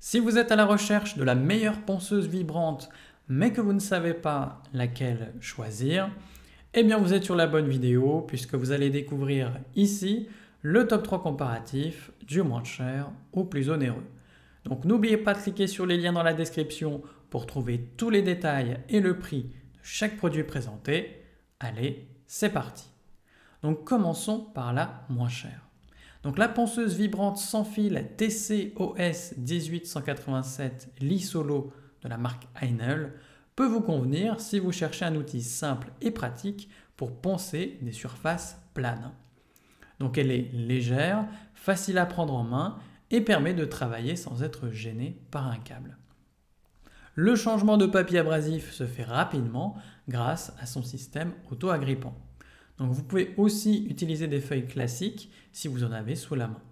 Si vous êtes à la recherche de la meilleure ponceuse vibrante, mais que vous ne savez pas laquelle choisir, eh bien vous êtes sur la bonne vidéo puisque vous allez découvrir ici le top 3 comparatif du moins cher au plus onéreux. Donc n'oubliez pas de cliquer sur les liens dans la description pour trouver tous les détails et le prix de chaque produit présenté. Allez, c'est parti. Donc commençons par la moins chère. Donc la ponceuse vibrante sans fil TCOS 18187 Lit Solo de la marque Heinel peut vous convenir si vous cherchez un outil simple et pratique pour poncer des surfaces planes. Donc elle est légère, facile à prendre en main et permet de travailler sans être gêné par un câble. Le changement de papier abrasif se fait rapidement grâce à son système auto-agrippant. Donc vous pouvez aussi utiliser des feuilles classiques si vous en avez sous la main.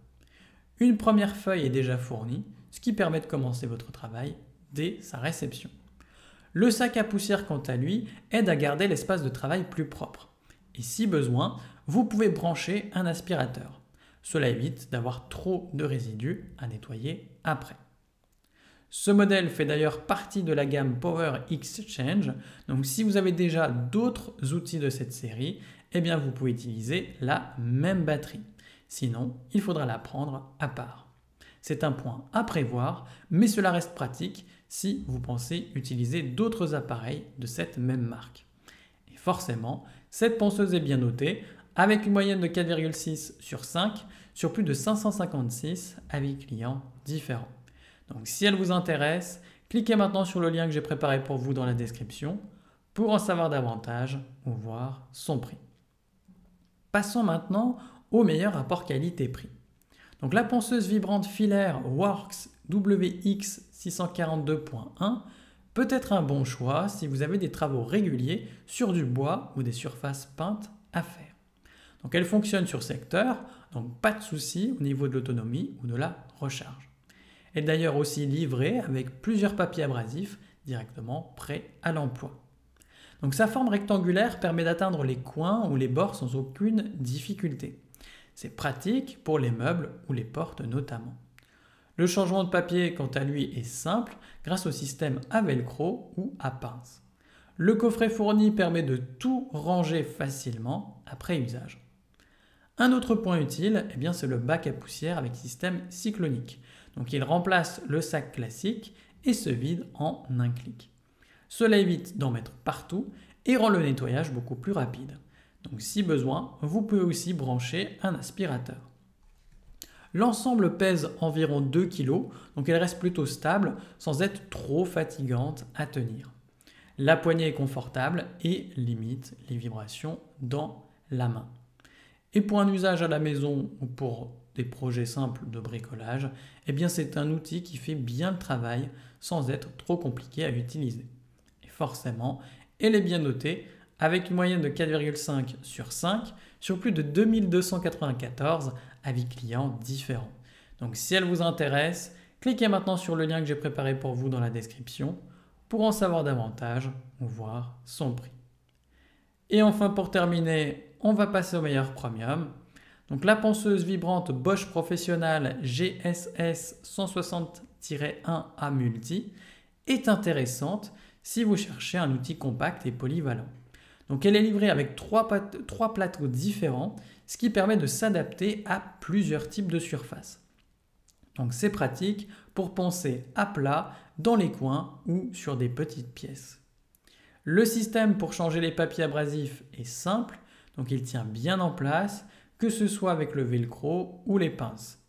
Une première feuille est déjà fournie, ce qui permet de commencer votre travail dès sa réception. Le sac à poussière, quant à lui, aide à garder l'espace de travail plus propre. Et si besoin, vous pouvez brancher un aspirateur. Cela évite d'avoir trop de résidus à nettoyer après. Ce modèle fait d'ailleurs partie de la gamme Power Exchange, donc si vous avez déjà d'autres outils de cette série, eh bien vous pouvez utiliser la même batterie. Sinon, il faudra la prendre à part. C'est un point à prévoir, mais cela reste pratique si vous pensez utiliser d'autres appareils de cette même marque. Et forcément, cette ponceuse est bien notée, avec une moyenne de 4,6 sur 5 sur plus de 556 avis clients différents. Donc si elle vous intéresse, cliquez maintenant sur le lien que j'ai préparé pour vous dans la description pour en savoir davantage ou voir son prix. Passons maintenant au meilleur rapport qualité-prix. Donc la ponceuse vibrante filaire Worx WX642.1 peut être un bon choix si vous avez des travaux réguliers sur du bois ou des surfaces peintes à faire. Donc elle fonctionne sur secteur, donc pas de souci au niveau de l'autonomie ou de la recharge. Elle est d'ailleurs aussi livrée avec plusieurs papiers abrasifs directement prêts à l'emploi. Donc sa forme rectangulaire permet d'atteindre les coins ou les bords sans aucune difficulté. C'est pratique pour les meubles ou les portes notamment. Le changement de papier quant à lui est simple grâce au système à velcro ou à pince. Le coffret fourni permet de tout ranger facilement après usage. Un autre point utile, eh bien, c'est le bac à poussière avec système cyclonique. Donc il remplace le sac classique et se vide en un clic. Cela évite d'en mettre partout et rend le nettoyage beaucoup plus rapide. Donc si besoin, vous pouvez aussi brancher un aspirateur. L'ensemble pèse environ 2 kg, donc elle reste plutôt stable sans être trop fatigante à tenir. La poignée est confortable et limite les vibrations dans la main. Et pour un usage à la maison ou pour des projets simples de bricolage, eh bien c'est un outil qui fait bien le travail sans être trop compliqué à utiliser. Et forcément, elle est bien notée avec une moyenne de 4,5 sur 5 sur plus de 2294 avis clients différents. Donc si elle vous intéresse, cliquez maintenant sur le lien que j'ai préparé pour vous dans la description pour en savoir davantage ou voir son prix. Et enfin pour terminer, on va passer au meilleur premium. Donc la ponceuse vibrante Bosch Professional GSS 160-1A Multi est intéressante si vous cherchez un outil compact et polyvalent. Donc elle est livrée avec trois plateaux différents, ce qui permet de s'adapter à plusieurs types de surfaces. Donc c'est pratique pour poncer à plat, dans les coins ou sur des petites pièces. Le système pour changer les papiers abrasifs est simple, donc il tient bien en place, que ce soit avec le velcro ou les pinces.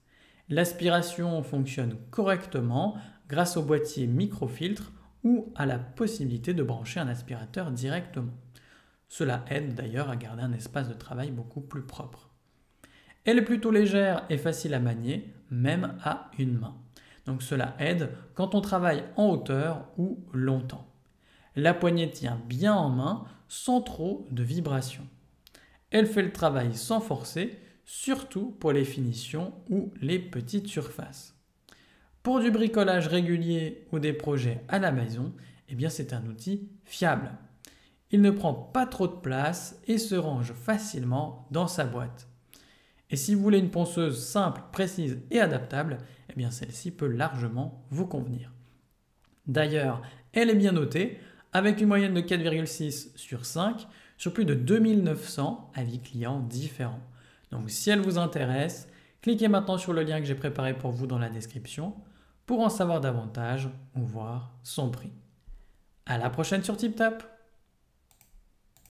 L'aspiration fonctionne correctement grâce au boîtier microfiltre ou à la possibilité de brancher un aspirateur directement. Cela aide d'ailleurs à garder un espace de travail beaucoup plus propre. Elle est plutôt légère et facile à manier, même à une main. Donc cela aide quand on travaille en hauteur ou longtemps. La poignée tient bien en main sans trop de vibrations. Elle fait le travail sans forcer, surtout pour les finitions ou les petites surfaces. Pour du bricolage régulier ou des projets à la maison, eh bien c'est un outil fiable. Il ne prend pas trop de place et se range facilement dans sa boîte. Et si vous voulez une ponceuse simple, précise et adaptable, eh bien celle-ci peut largement vous convenir. D'ailleurs, elle est bien notée, avec une moyenne de 4,6 sur 5 sur plus de 2900 avis clients différents. Donc si elle vous intéresse, cliquez maintenant sur le lien que j'ai préparé pour vous dans la description pour en savoir davantage ou voir son prix. À la prochaine sur TipTap!